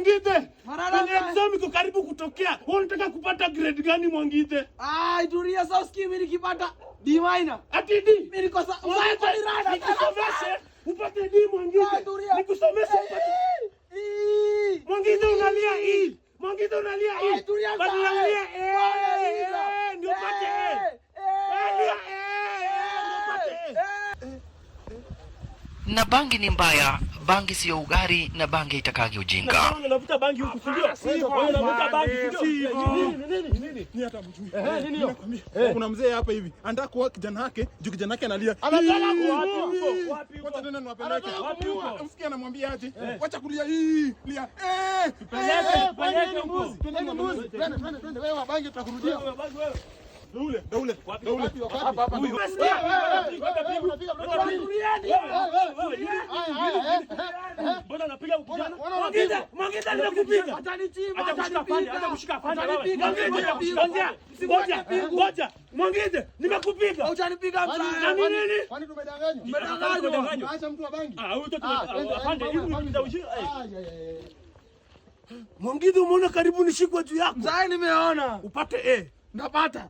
Mwangite. Kwenye exam iko karibu kutokea. Wewe unataka kupata grade gani Mwangite? Itulia sasa usikie mimi nikipata D minor. Ati D. Mimi niko sawa. Unaiko ni rada. Nikusomeshe upate D Mwangite. Nikusomeshe upate. Mwangite unalia E. Mwangite unalia E. Unalia E. Ndio upate E. Unalia Na bangi ni mbaya, bangi sio ugari na bangi itakagi ujinga. Unavuta bangi huku si ndio? Unavuta bangi si ndio? Nini? Ni hata mjui. Nini hiyo? Kuna mzee hapa hivi. Anataka kuoa kijana wake, juu kijana wake analia. Anataka wapi huko? Wapi huko? Wacha tena niwapeleke. Wapi huko? Msikia anamwambia aje? Wacha kulia hii. Lia. Tupeleke mbuzi. Twende wewe bangi tutakurudia. Daule. Hapa. Mbona unapiga kijana? Mwangite nimekupiga. Hata kushika afande wewe. Ngoja. Mwangite nimekupiga. Hujanipiga mzee. Nini? Kwani tumedanganywa? Tumedanganywa. Acha mtu wa bangi. Huyo afande hivi. Mwangite umeona karibu nishikwa juu yako. Sasa nimeona. Upate A. Napata.